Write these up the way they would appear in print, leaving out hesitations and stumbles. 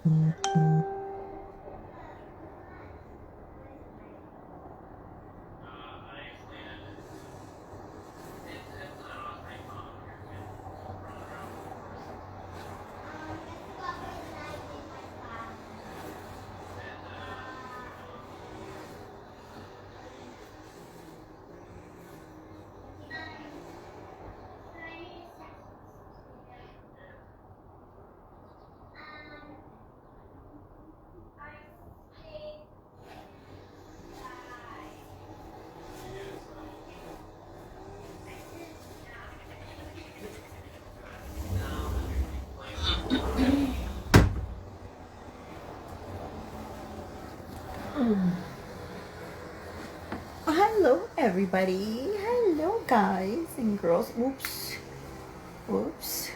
Hello everybody. Hello guys and girls. Oops.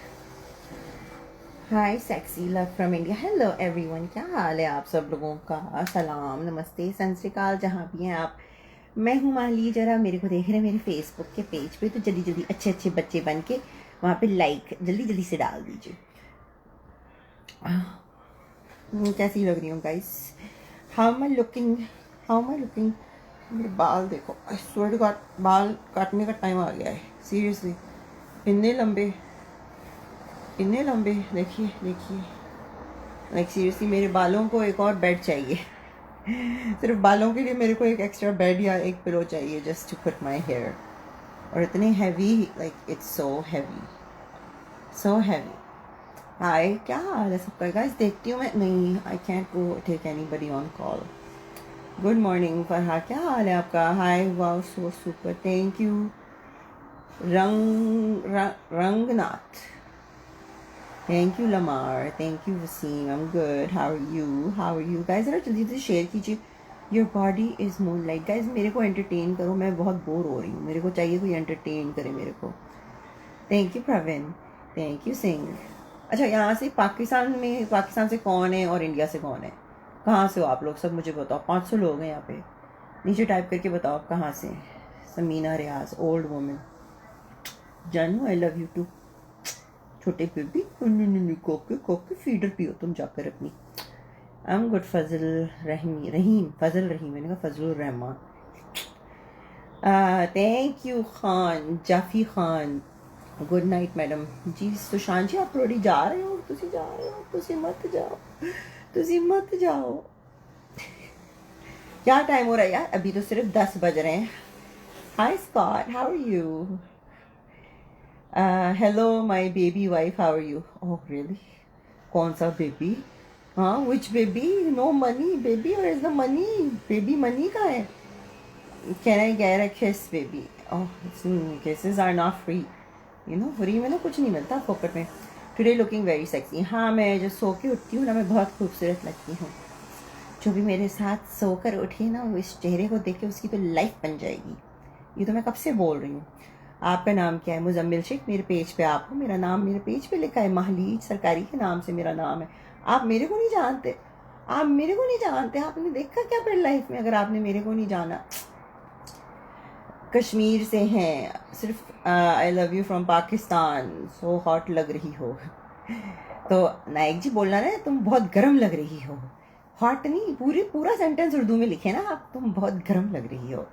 Hi sexy love from India. Hello everyone. क्या हाल है आप सब लोगों का? सलाम, नमस्ते, सत श्री अकाल जहाँ भी हैं आप. मैं हूँ माली. जरा मेरे को देख रहे हैं मेरे फेसबुक के पेज पे, तो जल्दी जल्दी अच्छे अच्छे बच्चे बन के वहाँ पे लाइक जल्दी जल्दी से डाल दीजिए. कैसी लग रही हूँ guys? How am I looking? मेरे बाल देखो. आई स्वेयर टू गॉड, बाल काटने का टाइम आ गया है. सीरियसली इतने लंबे. देखिए लाइक सीरियसली मेरे बालों को एक और बेड चाहिए. सिर्फ बालों के लिए मेरे को एक एक्स्ट्रा बेड या एक पिलो चाहिए just to put my hair. और इतने heavy, like it's so heavy. Hi, क्या हाल है सबका गाइस? देखती हूँ मैं. नहीं, I can't go take anybody on call. Good morning Farah, क्या हाल है आपका? Hi, wow, so super, thank you. Ranganath, thank you. Lamar, thank you. Wasim, I am good. How are you guys? जरा जल्दी से शेयर कीजिए. Your body is moon light. Guys मेरे को एंटरटेन करो, मैं बहुत बोर हो रही हूँ. मेरे को चाहिए कोई एंटरटेन करे मेरे को. Thank you Praveen, thank you Singh. अच्छा, यहाँ से पाकिस्तान से कौन है और इंडिया से कौन है? कहाँ से हो आप लोग? सब मुझे बताओ. 500 लोग हैं यहाँ पे. नीचे टाइप करके बताओ आप कहाँ से. समीना रियाज, ओल्ड वुमेन. जानू, आई लव यू टू. छोटे बेबी, कोके फीडर पियो तुम जाकर अपनी. आई एम गुड. फजल रहीम, मैंने कहा Fazal Rahman. Thank you Khan, Jafi Khan. Good night madam ji. Sushant ji, आप थोड़ी जा रहे हो? तुसी मत जाओ. क्या टाइम हो रहा है यार? अभी तो सिर्फ 10 बज रहे हैं. Hi Scott, how are you? Hello my baby wife, how are you? Oh really? कौन सा बेबी? हाँ, which baby? No money baby, or is the money baby? Money का है? Can I get a kiss baby? Oh, kisses are not free. Free में ना कुछ नहीं मिलता फोकट में. Today looking very sexy. हाँ, मैं जब सो के उठती हूँ ना, मैं बहुत खूबसूरत लगती हूँ. जो भी मेरे साथ सोकर उठे ना, वो इस चेहरे को देख के उसकी तो लाइफ बन जाएगी. ये तो मैं कब से बोल रही हूँ. आपका नाम क्या है? मुजम्मिल शेख. मेरे पेज पे आप हो. मेरा नाम मेरे पेज पे लिखा है. महलीज सरकारी के नाम से मेरा नाम है. आप मेरे को नहीं जानते. आपने देखा क्या फिर लाइफ में, अगर आपने मेरे को नहीं जाना? कश्मीर से हैं सिर्फ. I love you from Pakistan. So hot लग रही हो. तो नायक जी बोलना ना, तुम बहुत गर्म लग रही हो. हॉट नहीं, पूरा सेंटेंस उर्दू में लिखे ना आप. तुम बहुत गर्म लग रही हो.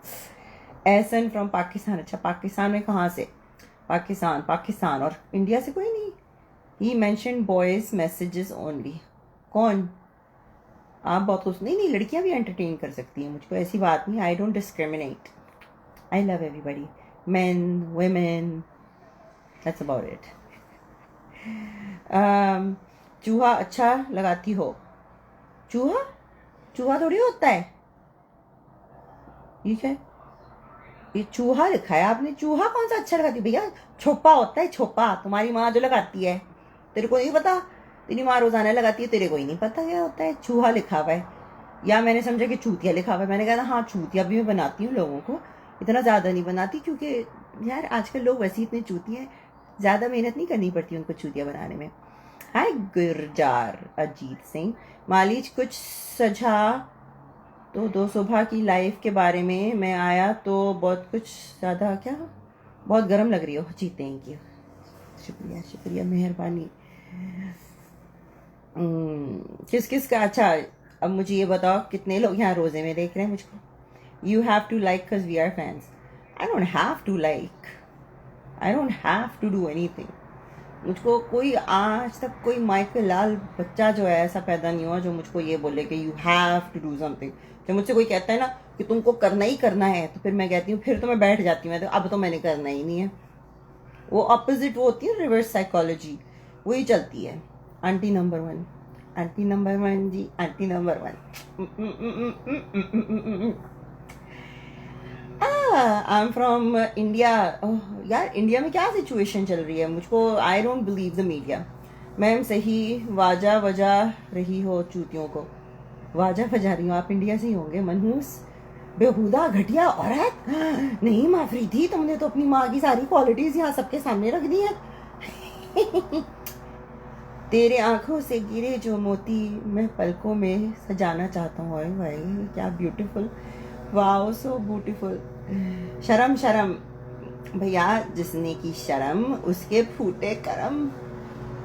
एहसन फ्रॉम पाकिस्तान. अच्छा, पाकिस्तान में कहाँ से? पाकिस्तान. और इंडिया से कोई नहीं? ही मैंशन बॉयज मैसेजेस ओनली. कौन? आप बहुत खुश? नहीं, लड़कियां भी एंटरटेन कर सकती हैं मुझको, ऐसी बात नहीं. I don't discriminate. I love everybody. Men, women. That's about it. चूहा अच्छा लगाती हो? चूहा थोड़ी होता है. ठीक है, ये चूहा लिखा है आपने. चूहा कौन सा अच्छा लगाती है भैया? छोपा होता है, छोपा. तुम्हारी माँ जो लगाती है, तेरे को नहीं पता? तेरी माँ रोजाना लगाती है, तेरे को ही नहीं पता क्या होता है? चूहा लिखा हुआ है. या मैंने समझा कि चूतिया लिखा हुआ है. मैंने कहा ना, हाँ चूतिया भी मैं बनाती हूँ लोगों को. इतना ज़्यादा नहीं बनाती, क्योंकि यार आजकल लोग वैसे ही इतने चूती हैं. ज़्यादा मेहनत नहीं करनी पड़ती उनको चूतिया बनाने में. हाय गुरजार अजीत सिंह. मालिज कुछ सझा तो दो सुबह की लाइफ के बारे में. मैं आया तो बहुत कुछ ज़्यादा क्या, बहुत गर्म लग रही हो जी. थैंक यू, शुक्रिया, मेहरबानी. किस किस का अच्छा, अब मुझे ये बताओ कितने लोग यहाँ रोजे में देख रहे हैं मुझको। You have to like because we are fans. I don't have to like, I don't have to do anything. मुझको कोई आज तक कोई माइकल लाल बच्चा जो है ऐसा पैदा नहीं हुआ जो मुझको ये बोले कि you have to do something. जब मुझसे कोई कहता है ना कि तुमको करना ही करना है, तो फिर मैं कहती हूँ, फिर तो मैं बैठ जाती हूँ, तो अब तो मैंने करना ही नहीं है। वो अपोजिट वो होती है रिवर्स साइकोलॉजी, वही चलती है। आंटी नंबर 1, आंटी नंबर 1 जी, aunty number 1। I am from India. यार इंडिया में क्या सिचुएशन चल रही है मुझको, I don't believe the media. Ma'am सही वाजा वजा रही हो चूतियों को, वाजा बजा रही हूँ। आप इंडिया से ही होंगे मनहूस बेहुदा घटिया औरत। नहीं माफरी थी, तुमने तो अपनी माँ की सारी क्वालिटीज यहाँ सबके सामने रख दी है। तेरे आंखों से गिरे जो मोती मैं पलकों में सजाना चाहता हूँ। भाई क्या ब्यूटीफुल, वाओ सो ब्यूटीफुल। शर्म शर्म भैया, जिसने की शर्म उसके फूटे करम,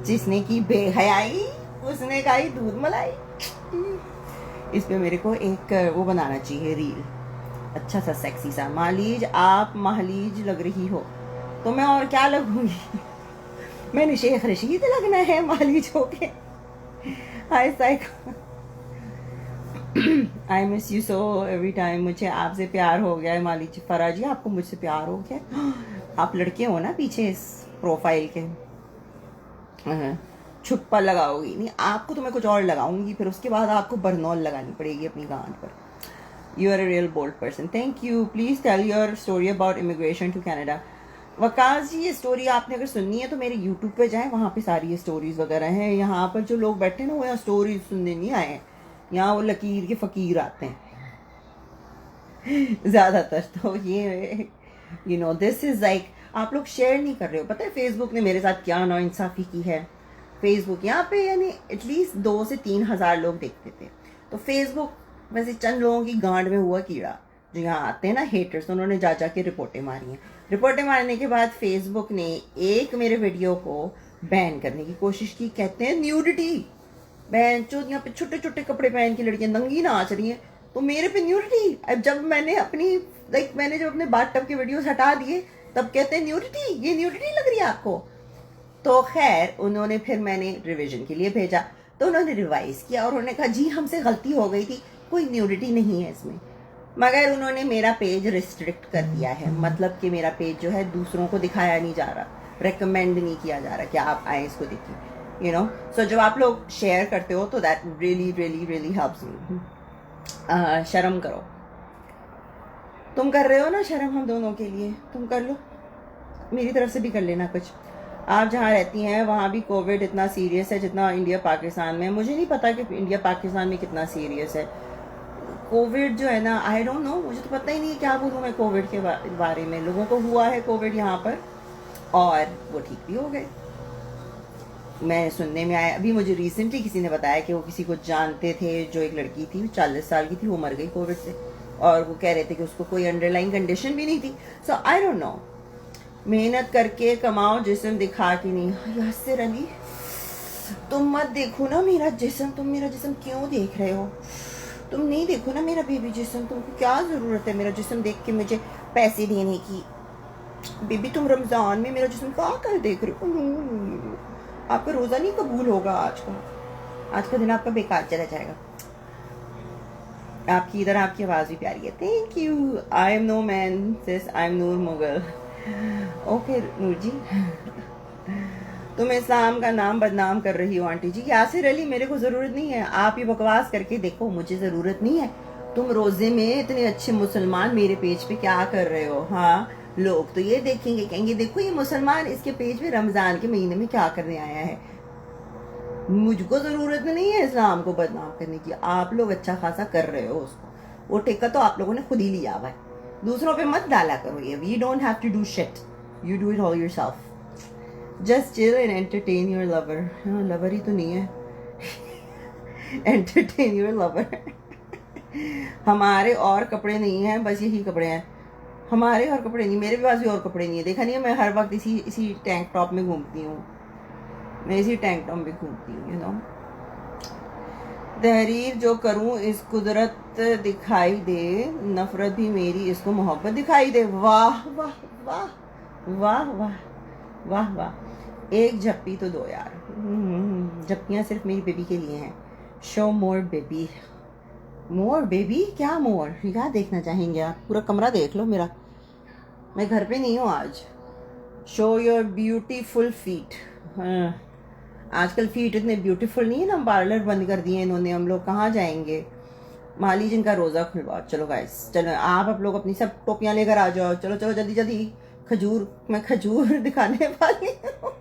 जिसने की बेहयाई उसने खाई दूध मलाई। इस पे मेरे को एक वो बनाना चाहिए रील, अच्छा सा सेक्सी सा। मालीज आप मालीज लग रही हो, तो मैं और क्या लगूंगी। मैंने शेख रशीद लगना है मालीज होके। Hi psycho, I miss you so every time. मुझे आपसे प्यार हो गया है मालीज। फरा जी आपको मुझसे प्यार हो गया? आप लड़के हो ना पीछे इस प्रोफाइल के। छुप्पा लगाओगी नहीं आपको, तो मैं कुछ और लगाऊंगी, फिर उसके बाद आपको बरनौल लगानी पड़ेगी अपनी गांड पर। You are a real bold person. Thank you. Please tell your story about immigration to Canada. Waqas जी ये स्टोरी आपने अगर सुननी है तो मेरे YouTube पे जाएं, वहाँ पे सारी ये स्टोरीज वगैरह हैं। यहाँ पर जो लोग बैठे हैं ना वो यहाँ स्टोरीज सुनने नहीं आए हैं, यहाँ वो लकीर के फकीर आते हैं ज़्यादातर। तो ये you know this is like, आप लोग शेयर नहीं कर रहे हो। पता है फेसबुक ने मेरे साथ क्या नाइंसाफ़ी की है। फेसबुक यहाँ पे यानी एटलीस्ट 2 से 3 हज़ार लोग देखते थे, तो फेसबुक वैसे चंद लोगों की गांड में हुआ कीड़ा जो यहाँ आते हैं ना हेटर्स, तो उन्होंने जा के रिपोर्टें मारी हैं। रिपोर्टें मारने के बाद फेसबुक ने एक मेरे वीडियो को बैन करने की कोशिश की। कहते हैं न्यूडिटी, बैन जो यहाँ पे छोटे छोटे कपड़े पहन के लड़कियां नंगी नाच रही हैं, तो मेरे पे न्यूडिटी। अब जब मैंने अपनी मैंने जब अपने बाथ टब के वीडियोस हटा दिए तब कहते हैं न्यूडिटी, ये न्यूडिटी लग रही है आपको। तो खैर उन्होंने फिर मैंने रिविजन के लिए भेजा, तो उन्होंने रिवाइज किया और उन्होंने कहा जी हमसे गलती हो गई थी, कोई न्यूडिटी नहीं है इसमें। मगर उन्होंने मेरा पेज रिस्ट्रिक्ट कर दिया है, मतलब कि मेरा पेज जो है दूसरों को दिखाया नहीं जा रहा, रेकमेंड नहीं किया जा रहा कि आप आए इसको देखिए, यू नो। सो जब आप लोग शेयर करते हो तो that really really really helps me. शर्म करो, तुम कर रहे हो ना शर्म हम दोनों के लिए, तुम कर लो, मेरी तरफ से भी कर लेना कुछ। आप जहाँ रहती हैं वहाँ भी कोविड इतना सीरियस है जितना इंडिया पाकिस्तान में। मुझे नहीं पता कि इंडिया पाकिस्तान में कितना सीरियस है कोविड जो है ना, आई डोंट नो, मुझे तो पता ही नहीं है क्या बोलूँ मैं कोविड के बारे में। लोगों को हुआ है कोविड यहाँ पर और वो ठीक भी हो गए, मैं सुनने में आया। अभी मुझे रिसेंटली किसी ने बताया कि वो किसी को जानते थे, जो एक लड़की थी 40 साल की थी, वो मर गई कोविड से, और वो कह रहे थे कि उसको कोई अंडरलाइन कंडीशन भी नहीं थी। सो आई डोंट नो, मेहनत करके कमाओ, जिस्म दिखा के नहीं। यासिर अली तुम मत देखो ना मेरा जिस्म, तुम मेरा जिस्म क्यों देख रहे हो? तुम नहीं देखो ना मेरा बेबी जिस्म, तुमको क्या ज़रूरत है मेरा जिस्म देख के मुझे पैसे देने की? बेबी तुम रमज़ान में मेरा जिस्म क्या कर देख रहे हो? आपका रोज़ा नहीं कबूल होगा आज का दिन आपका बेकार चला जाएगा। आपकी इधर आपकी आवाज़ भी प्यारी है, thank you. I am no man sis, I am Noor Mughal. Okay Noor ji, तुम इस्लाम का नाम बदनाम कर रही हो आंटी जी। यासिर अली मेरे को ज़रूरत नहीं है, आप ये बकवास करके देखो, मुझे ज़रूरत नहीं है। तुम रोज़े में इतने अच्छे मुसलमान मेरे पेज पे क्या कर रहे हो? हाँ लोग तो ये देखेंगे, कहेंगे देखो ये मुसलमान इसके पेज पे रमज़ान के महीने में क्या करने आया है। मुझको ज़रूरत नहीं है इस्लाम को बदनाम करने की, आप लोग अच्छा खासा कर रहे हो उसको, वो ठेका तो आप लोगों ने खुद ही लिया हुआ है, दूसरों पे मत डाला करो ये। We don't have to do shit, you do it all yourself. Just chill and entertain your lover. हाँ लवर ही तो नहीं है एंटरटेन योर लवर। हमारे और कपड़े नहीं हैं, बस यही कपड़े हैं हमारे, और कपड़े नहीं, मेरे पास भी और कपड़े नहीं है। देखा नहीं है मैं हर वक्त इसी टैंक टॉप में घूमती हूँ, मैं इसी टैंक टॉप में घूमती हूँ, यू नो। तहरीर जो करूं इस कुदरत दिखाई दे, नफरत भी मेरी इसको मोहब्बत दिखाई दे। वाह वाह वाह वाह वाह वाह वाह। एक झप्पी तो दो यार। झप्पियाँ सिर्फ मेरी बेबी के लिए हैं। Show more baby. More baby क्या मोर? क्या देखना चाहेंगे आप? पूरा कमरा देख लो मेरा। मैं घर पे नहीं हूँ आज। Show your beautiful feet. आजकल फीट इतने ब्यूटीफुल नहीं है ना, पार्लर बंद कर दिए इन्होंने। हम लोग कहाँ जाएंगे? माली जिनका रोज़ा खुलवा। चलो गाइस, चलो आप लोग अपनी सब टोपियाँ लेकर आ जाओ। चलो चलो जल्दी जल्दी। खजूर, मैं खजूर दिखाने वाली हूँ।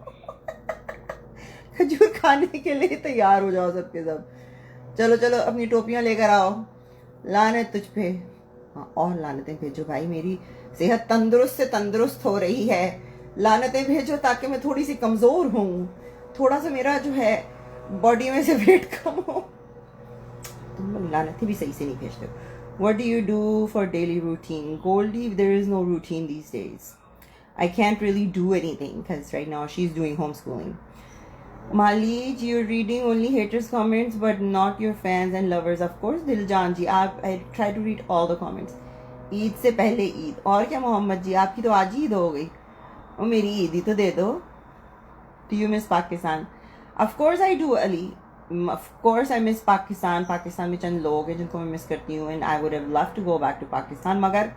खजूर खाने के लिए तैयार हो जाओ सबके सब। चलो चलो अपनी टोपियाँ लेकर आओ। लानत तुझ पे। हाँ, और लानतें भेजो भाई। मेरी सेहत तंदुरुस्त से तंदुरुस्त हो रही है। लानतें भेजो ताकि मैं थोड़ी सी कमज़ोर हूँ, थोड़ा सा मेरा जो है बॉडी में से वेट कम हो। तुम लोग लानतें भी सही से नहीं भेजते। What do you do for daily routine? Goldie, there is no routine these days. I can't really do anything because right now she's doing homeschooling. Malij, you're reading only haters' comments but not your fans and lovers. Of course, Diljan ji, I try to read all the comments. Eid से पहले ईद। और क्या मोहम्मद जी, आपकी तो आज ईद हो गई। और मेरी ईद ही तो दे दो। Do you miss Pakistan? Of course I do, Ali. Of course I miss Pakistan. Pakistan में चंद लोग हैं जिनको मैं मिस करती हूँ and I would have loved to go back to Pakistan. मगर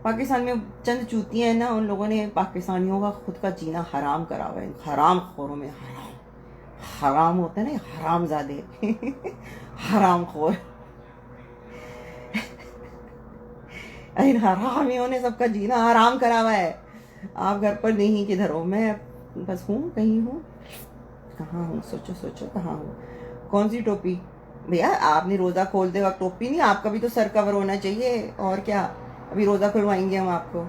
पाकिस्तान में चंद चूतियाँ हैं ना, उन लोगों ने पाकिस्तानियों का खुद का जीना हराम करा हुआ है। हराम खोरों में हराम होता है ना, हराम ज़ादे। हराम खोर। इन हरामियों ने सबका जीना हराम करा हुआ है। आप घर पर नहीं, किधर हो? मैं बस हूँ, कहीं हूँ। कहाँ हूँ? सोचो सोचो, कहाँ हूँ? कौन सी टोपी? भैया आपने रोज़ा खोलते वक्त टोपी नहीं, आपका भी तो सर कवर होना चाहिए। और क्या, अभी रोज़ा खुलवाएंगे हम आपको।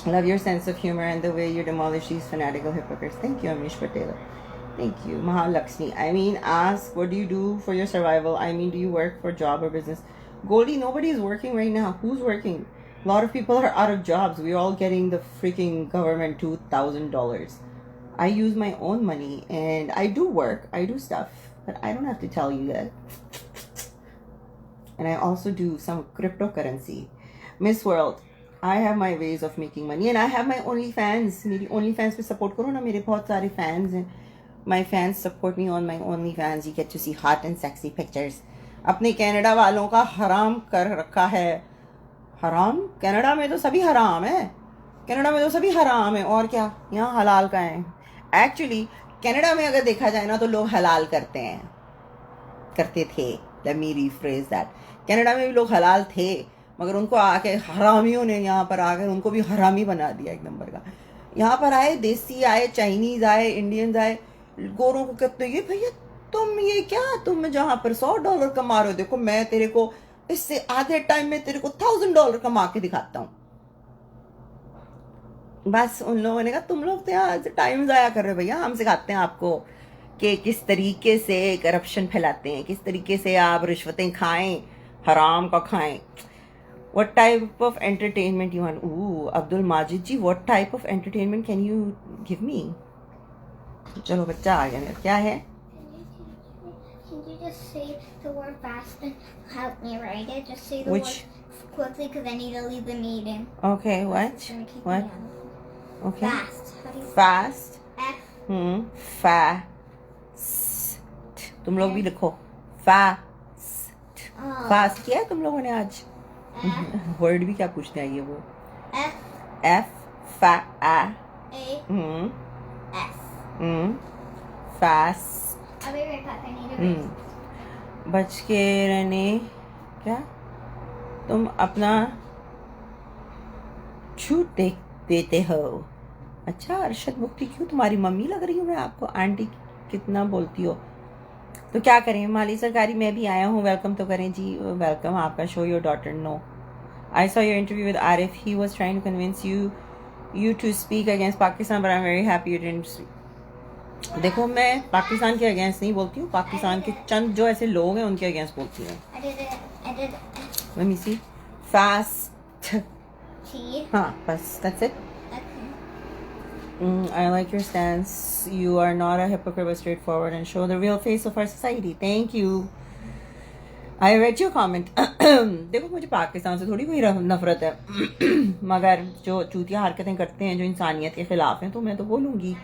Love your sense of humor and the way you demolish these fanatical hypocrites. Thank you, Amish Patel. Thank you, Mahalakshmi. I mean, ask, what do you do for your survival? I mean, do you work for job or business? Goldie, nobody is working right now. Who's working? A lot of people are out of jobs. We're all getting the freaking government $2,000. I use my own money and I do work. I do stuff, but I don't have to tell you that. And I also do some cryptocurrency. Miss World, I have my ways of making money and I have my OnlyFans. मेरी OnlyFans पे support करो ना, मेरे बहुत सारे fans हैं. My fans support me on my OnlyFans. You get to see hot and sexy pictures. अपने Canada वालों का हराम कर रखा है। हराम? कनाडा में तो सभी हराम है। कनाडा में तो सभी हराम है। और क्या, यहाँ हलाल का है। एक्चुअली कनाडा में अगर देखा जाए ना तो लोग हलाल करते हैं, करते थे। Let me rephrase that. Canada में भी लोग हलाल थे, मगर उनको आके हरामियों ने यहाँ पर आकर उनको भी हरामी बना दिया एक नंबर का। यहाँ पर आए देसी, आए चाइनीज, आए इंडियंस, आए। गोरों को कहते हैं, ये भैया तुम ये क्या, तुम जहाँ पर $100 कमा रहे हो, देखो मैं तेरे को इससे आधे टाइम में तेरे को $1,000 कमा के दिखाता हूँ। बस उन लोगों ने कहा तुम लोग तो यहाँ टाइम ज़ाया कर रहे हो भैया, हम सिखाते हैं आपको कि किस तरीके से करप्शन फैलाते हैं, किस तरीके से आप रिश्वतें खाएं, हराम का खाएं। What type of entertainment you want? Ooh, Abdul Majid ji, what type of entertainment can you give me? चलो बच्चा आ गया मेरा। क्या है? Can you just say the word fast and help me write it? Just say the Which? word quickly because I need to leave the meeting. Okay, what? It's gonna keep What? me on. Okay. Fast. How do you Fast. F. Fast. तुम लोग भी लिखो। Fast. Oh. Fast किया है तुम लोगों ने आज? F. वर्ड भी क्या पूछते हैं ये वो? F. F. Fa. A. A. S. Fast. I'll be right back. I need a break. बच के रहने क्या? तुम अपना छूट देते हो। अच्छा, अरशद मुफ्ती, क्यों तुम्हारी मम्मी लग रही हूँ मैं आपको? आंटी कितना बोलती हो। तो क्या करें माली सरकारी, मैं भी आया हूँ, वेलकम तो करें जी। वेलकम आपका। Show your daughter. No, I saw your interview with Arif, he was trying to convince you to speak against Pakistan but I am very happy you didn't speak. देखो, मैं पाकिस्तान के अगेंस्ट नहीं बोलती हूँ, पाकिस्तान के चंद जो ऐसे लोग हैं उनके अगेंस्ट बोलती हूँ। I did it. Let me see. Fast. T. हाँ, बस that's it. Okay. I like your stance. You are not a hypocrite but straightforward and show the real face of our society. Thank you. I read your comment. देखो मुझे पाकिस्तान से थोड़ी कोई नफरत है मगर जो चूतिया हरकतें करते हैं जो इंसानियत के ख़िलाफ़ हैं तो मैं तो बोलूँगी।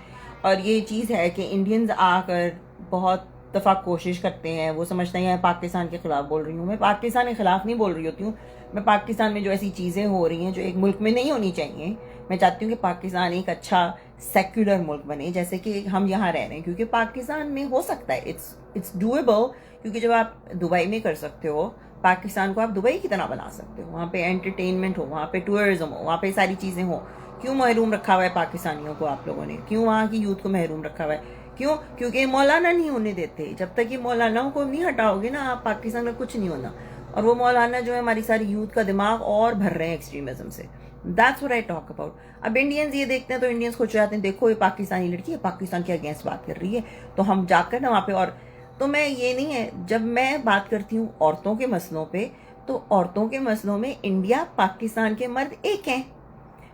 और ये चीज़ है कि इंडियंस आकर बहुत दफ़ा कोशिश करते हैं, वो समझते हैं पाकिस्तान के ख़िलाफ़ बोल रही हूँ। मैं पाकिस्तान के ख़िलाफ़ नहीं बोल रही होती हूँ। मैं पाकिस्तान में जो ऐसी चीज़ें हो रही हैं जो एक मुल्क में नहीं होनी चाहिए, मैं चाहती हूँ कि पाकिस्तान एक अच्छा सेक्युलर मुल्क बने जैसे कि हम यहाँ रह रहे हैं, क्योंकि पाकिस्तान में हो सकता है, इट्स डूएबल। क्योंकि जब आप दुबई में कर सकते हो, पाकिस्तान को आप दुबई की तरह बना सकते हो। वहाँ पे एंटरटेनमेंट हो, वहाँ पे टूरिज्म हो, वहाँ पे सारी चीज़ें हो। क्यों महरूम रखा हुआ है पाकिस्तानियों को आप लोगों ने? क्यों वहाँ की यूथ को महरूम रखा हुआ है? क्यों? क्योंकि मौलाना नहीं होने देते। जब तक ये मौलानाओं को नहीं हटाओगे ना, आप पाकिस्तान का कुछ नहीं होना। और वो मौलाना जो है हमारी सारी यूथ का दिमाग और भर रहे हैं एक्सट्रीमिज्म से। That's what I talk about. अब इंडियंस ये देखते हैं तो इंडियंस खुश हो जाते हैं, देखो ये पाकिस्तानी लड़की है, पाकिस्तान के अगेंस्ट बात कर रही है, तो हम जाकर ना वहाँ पे। और तो मैं ये नहीं है, जब मैं बात करती हूँ औरतों के मसलों पे, तो औरतों के मसलों में इंडिया पाकिस्तान के मर्द एक हैं।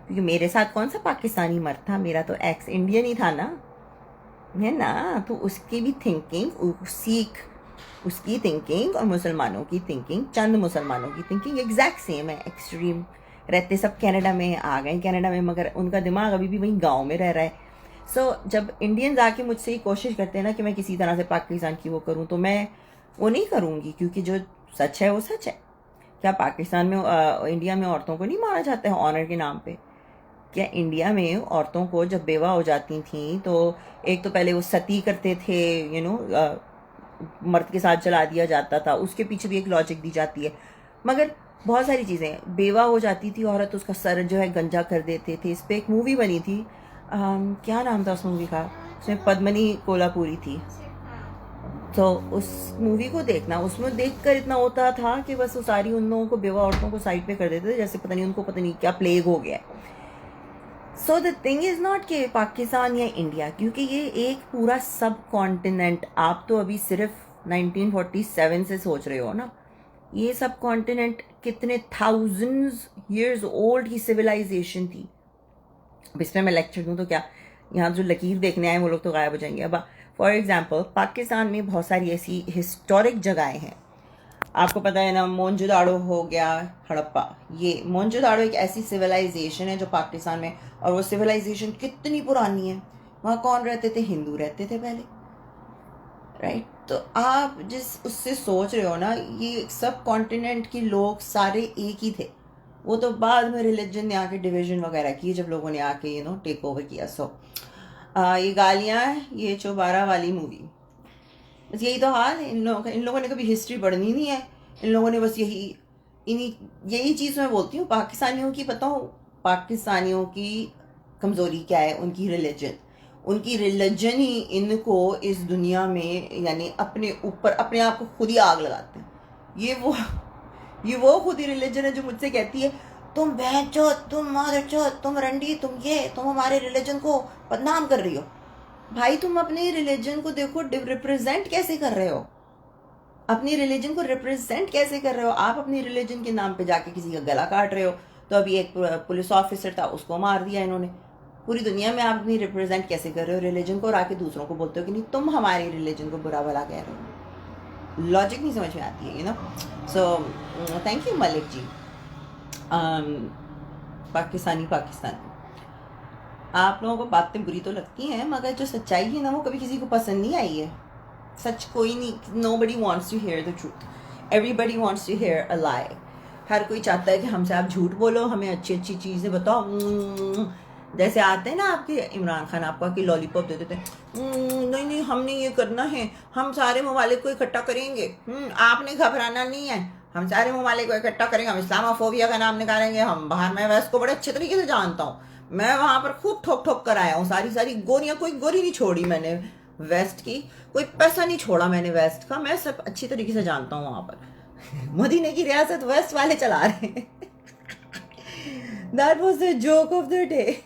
क्योंकि मेरे साथ कौन सा पाकिस्तानी मर्द था? मेरा तो एक्स इंडियन ही था ना, है ना? तो उसकी भी थिंकिंग, सीख उसकी थिंकिंग और मुसलमानों की थिंकिंग, चंद मुसलमानों की थिंकिंग एग्जैक्ट सेम है। एक्सट्रीम रहते सब कनाडा में आ गए, कनाडा में, मगर उनका दिमाग अभी भी वहीं गांव में रह रहा है। जब इंडियंस आके मुझसे ही कोशिश करते हैं ना कि मैं किसी तरह से पाकिस्तान की वो करूँ, तो मैं वो नहीं करूँगी, क्योंकि जो सच है वो सच है। क्या पाकिस्तान में इंडिया में औरतों को नहीं मारा जाता है ऑनर के नाम पे? क्या इंडिया में औरतों को जब बेवा हो जाती थी तो एक तो पहले वो सती करते थे, मर्द के साथ जला दिया जाता था, उसके पीछे भी एक लॉजिक दी जाती है। मगर बहुत सारी चीज़ें, बेवा हो जाती थी औरत, उसका सर जो है गंजा कर देते थे। इस पर एक मूवी बनी थी, क्या नाम था उस मूवी का? उसमें पद्मनी कोल्हापुरी थी। तो उस मूवी को देखना, उसमें देखकर इतना होता था कि बस वो सारी उन लोगों को, बेवा औरतों को साइड पे कर देते थे, जैसे पता नहीं उनको पता नहीं क्या प्लेग हो गया। So the thing is not कि पाकिस्तान या इंडिया, क्योंकि ये एक पूरा सब कॉन्टिनेंट। आप तो अभी सिर्फ 1947 से सोच रहे हो ना, ये सब कॉन्टिनेंट कितने थाउजेंड्स ईयर्स ओल्ड की सिविलाइजेशन थी। अब इसमें मैं लेक्चर दूँ तो क्या, यहाँ जो लकीर देखने आए वो लोग तो गायब हो जाएंगे। अब फॉर एग्जाम्पल पाकिस्तान में बहुत सारी ऐसी हिस्टोरिक जगहें हैं, आपको पता है ना, मोहनजोदाड़ो हो गया, हड़प्पा। ये मोहनजोदाड़ो एक ऐसी सिविलाइजेशन है जो पाकिस्तान में, और वो सिविलाइजेशन कितनी पुरानी है। वहाँ कौन रहते थे? हिंदू रहते थे पहले, राइट? तो आप जिस उससे सोच रहे हो ना, ये सब कॉन्टिनेंट के लोग सारे एक ही थे। वो तो बाद में रिलीजन ने आके डिवीजन वगैरह की, जब लोगों ने आके टेक ओवर किया। ये गालियाँ, ये चौबारा वाली मूवी, बस यही तो हाल है इन लोगों का। इन लोगों ने कभी हिस्ट्री पढ़नी नहीं है। इन लोगों ने बस यही चीज़ मैं बोलती हूँ, पाकिस्तानियों की बताऊँ, पाकिस्तानियों की कमज़ोरी क्या है? उनकी रिलीजन ही इनको इस दुनिया में, यानी अपने ऊपर अपने आप को खुद ही आग लगाते हैं। ये वो खुद ही रिलीजन है जो मुझसे कहती है तुम बहन चो, तुम मादर चो, तुम रंडी, तुम हमारे रिलीजन को बदनाम कर रही हो। भाई तुम अपने रिलीजन को देखो, रिप्रेजेंट कैसे कर रहे हो? अपनी रिलीजन को रिप्रेजेंट कैसे कर रहे हो? आप अपनी रिलीजन के नाम पे जाके किसी का गला काट रहे हो। तो अभी एक पुलिस ऑफिसर था, उसको मार दिया इन्होंने। पूरी दुनिया में आप अपनी रिप्रेजेंट कैसे कर रहे हो रिलीजन को, और आके दूसरों को बोलते हो कि नहीं तुम हमारी रिलीजन को बुरा भला कह रहे हो। लॉजिक नहीं समझ में आती है, so thank you Malik ji. Pakistan, आप लोगों को बातें बुरी तो लगती हैं, मगर जो सच्चाई है ना, वो कभी किसी को पसंद नहीं आई है। सच कोई नहीं, nobody wants to hear the truth, everybody wants to hear a lie। हर कोई चाहता है कि हमसे आप झूठ बोलो, हमें अच्छी अच्छी चीज़ें बताओ। जैसे आते हैं ना आपके इमरान खान, आपको आके लॉलीपॉप दे देते हैं, नहीं हमने ये करना है, हम सारे ममालिक को इकट्ठा करेंगे, आपने घबराना नहीं है, हम सारे ममालिक को इकट्ठा करेंगे, हम इस्लामोफोबिया का नाम निकालेंगे। हम बाहर, मैं वेस्ट को बड़े अच्छे तरीके से जानता हूँ, मैं वहाँ पर खूब ठोक ठोक कर आया हूँ। सारी गोरियाँ, कोई गोरी नहीं छोड़ी मैंने वेस्ट की, कोई पैसा नहीं छोड़ा मैंने वेस्ट का, मैं सब अच्छी तरीके से जानता हूँ वहाँ पर। मदीने की रियासत वेस्ट वाले चला रहे हैं। That was the joke of the day.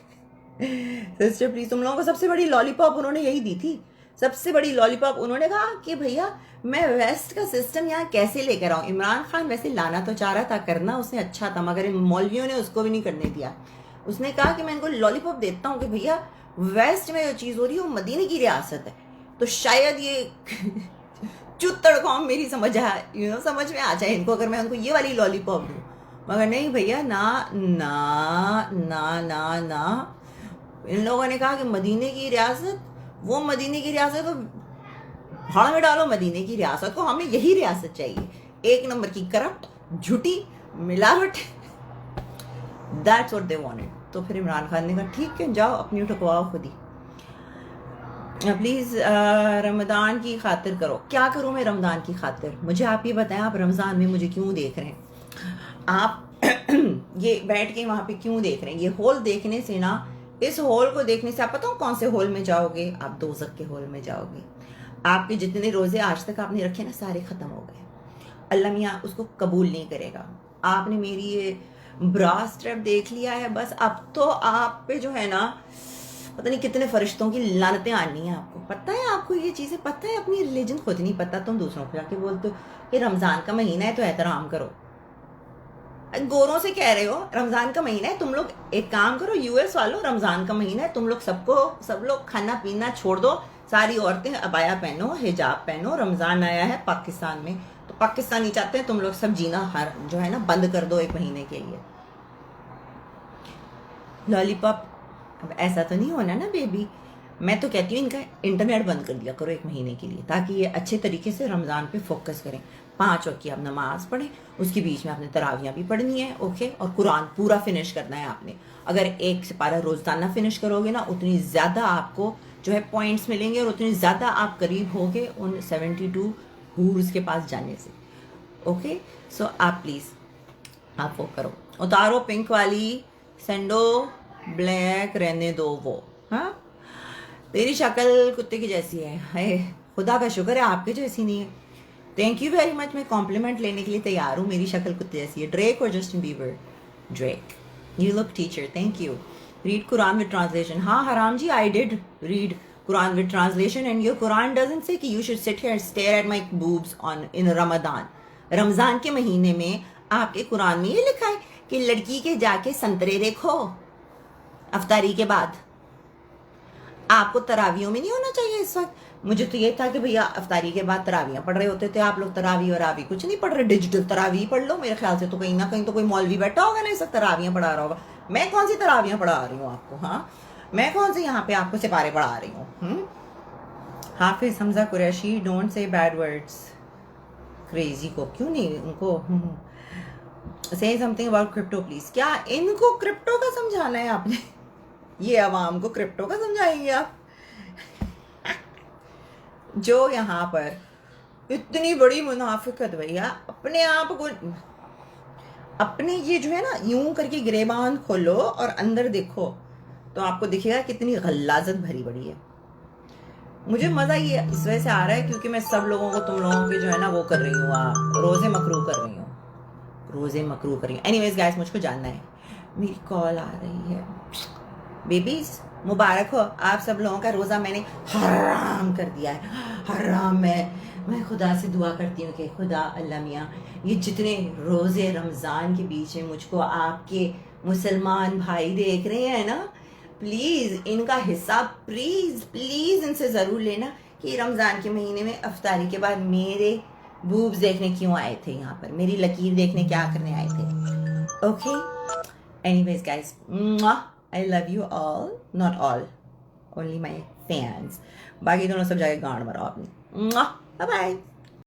Sister please, तुम लोगों को सबसे बड़ी लॉलीपॉप उन्होंने यही दी थी, सबसे बड़ी लॉलीपॉप। उन्होंने कहा कि भैया मैं वेस्ट का सिस्टम यहाँ कैसे लेकर आऊँ। इमरान खान वैसे लाना तो चाह रहा था, करना उसने अच्छा था, मगर इन मौलवियों ने उसको भी नहीं करने दिया। उसने कहा कि मैं इनको लॉलीपॉप देता हूँ कि भैया वेस्ट में जो चीज़ हो रही है वो मदीने की रियासत है, तो शायद ये चुत्तड़ कौम मेरी समझ में आ जाए इनको, अगर मैं उनको ये वाली लॉलीपॉप दूँ। मगर नहीं भैया, ना ना ना ना ना। इन लोगों ने कहा कि मदीने की रियासत, वो मदीने की रियासत तो भाड़ में डालो मदीने की रियासत को, हमें यही रियासत चाहिए, एक नंबर की करप्ट, झूठी, मिलावट। That's what they wanted. तो फिर इमरान खान ने कहा ठीक है, जाओ अपनी उठकवाओ खुद ही, प्लीज़ रमज़ान की खातिर करो। क्या करूँ मैं रमज़ान की खातिर? मुझे आप ये बताएं, आप रमज़ान में मुझे क्यों देख रहे हैं? आप ये बैठ के वहाँ पे क्यों देख रहे हैं? ये होल देखने से ना, इस होल को देखने से आप पता हो कौन से होल में जाओगे? आप दोज़ख के होल में जाओगे। आपके जितने रोज़े आज तक आपने रखे ना, सारे ख़त्म हो गए। अल्लाह मियाँ उसको कबूल नहीं करेगा। आपने मेरी ये ब्रा स्ट्रैप देख लिया है, बस अब तो आप पे जो है ना, पता नहीं कितने फरिश्तों की लानतें आनी है। आपको पता है, आपको ये चीज़ें पता है, अपनी रिलीजन खुद नहीं पता, तुम दूसरों को जाके बोलते हो कि रमज़ान का महीना है तो एहतराम करो। गोरों से कह रहे हो रमज़ान का महीना है, तुम लोग एक काम करो, यूएस वालों, रमज़ान का महीना है, तुम लोग सब लोग खाना पीना छोड़ दो, सारी औरतें अबाया पहनो, हिजाब पहनो, रमज़ान आया है पाकिस्तान में, तो पाकिस्तानी चाहते हैं तुम लोग सब जीना हर जो है ना बंद कर दो एक महीने के लिए। लॉलीपॉप, अब ऐसा तो नहीं होना ना बेबी। मैं तो कहती हूँ इनका इंटरनेट बंद कर दिया करो एक महीने के लिए, ताकि ये अच्छे तरीके से रमज़ान पे फोकस करें। 5 वक्त की आप नमाज पढ़ें, उसके बीच में आपने तरावियाँ भी पढ़नी है, ओके, और कुरान पूरा फिनिश करना है आपने। अगर 1 सिपारा रोज़ाना फिनिश करोगे ना, उतनी ज़्यादा आपको जो है पॉइंट्स मिलेंगे और उतनी ज़्यादा आप करीब होगे उन 72 हूर्स के पास जाने से। ओके, सो आप प्लीज़ आप वो करो, उतारो पिंक वाली सेंडो, ब्लैक रहने दो वो। हाँ, तेरी शक्ल कुत्ते की जैसी है, हाय खुदा का शुक्र है आपके जैसी नहीं है। थैंक यू वेरी मच, मैं कॉम्प्लीमेंट लेने के लिए तैयार हूँ, मेरी शक्ल कुत्ते जैसी है। ड्रेक और Justin Bieber? Drake. You look teacher, thank you. Read Quran with translation? हाँ हराम जी, I did read Quran with translation and your Quran doesn't say कि you should sit here stare at my boobs on in Ramzan. Ramzan के महीने में आपके कुरान में ये लिखा है कि लड़की के जाके संतरे देखो अफ्तारी के बाद। आपको तरावियों में नहीं होना चाहिए इस वक्त। मुझे तो ये था कि भैया अफ्तारी के बाद तरावियाँ पढ़ रहे होते थे आप लोग, तरावी और आवी कुछ नहीं पढ़ रहे, डिजिटल तरावी पढ़ लो। मेरे ख्याल से तो कहीं ना कहीं तो कोई मौलवी बैठा होगा ना इस वक्त तरावियाँ पढ़ा रहा होगा। मैं कौन सी तरावियाँ पढ़ा रही हूँ आपको? हाँ, मैं कौन से यहाँ पे आपको सिपारे पढ़ा रही हूँ? Hafiz Hamza Qureshi, don't say bad words. Crazy को क्यों नहीं, उनको से समथिंग अबाउट क्रिप्टो प्लीज। क्या इनको क्रिप्टो का समझाना है आपने? ये अवाम को क्रिप्टो का समझाएंगे आप? जो यहाँ पर इतनी बड़ी मुनाफिकत भैया, अपने आप को, अपने ये जो है ना यूं करके गिरेबान खोलो और अंदर देखो तो आपको दिखेगा कितनी गल्लाजत भरी पड़ी है। मुझे मजा ये इस वजह से आ रहा है क्योंकि मैं सब लोगों को, तुम लोगों के जो है ना वो कर रही हूँ, रोजे मकरू कर रही हूँ, रोजे मकरू कर रही हूँ। एनीवेज गाइस, मुझको जानना है, मेरी कॉल आ रही है। बेबीज मुबारक हो, आप सब लोगों का रोज़ा मैंने हराम कर दिया है, हराम। मैं खुदा से दुआ करती हूँ कि खुदा अल्लाह मियाँ ये जितने रोज़े रमज़ान के बीच में मुझको आपके मुसलमान भाई देख रहे हैं ना, प्लीज़ इनका हिस्सा प्लीज़ इनसे ज़रूर लेना कि रमज़ान के महीने में अफ्तारी के बाद मेरे बूब्स देखने क्यों आए थे, यहाँ पर मेरी लकीर देखने क्या करने आए थे। Okay, anyways guys, I love you all, not all, only my fans. बाकी दोनों सब जगह गांड मरो अपनी। Bye bye.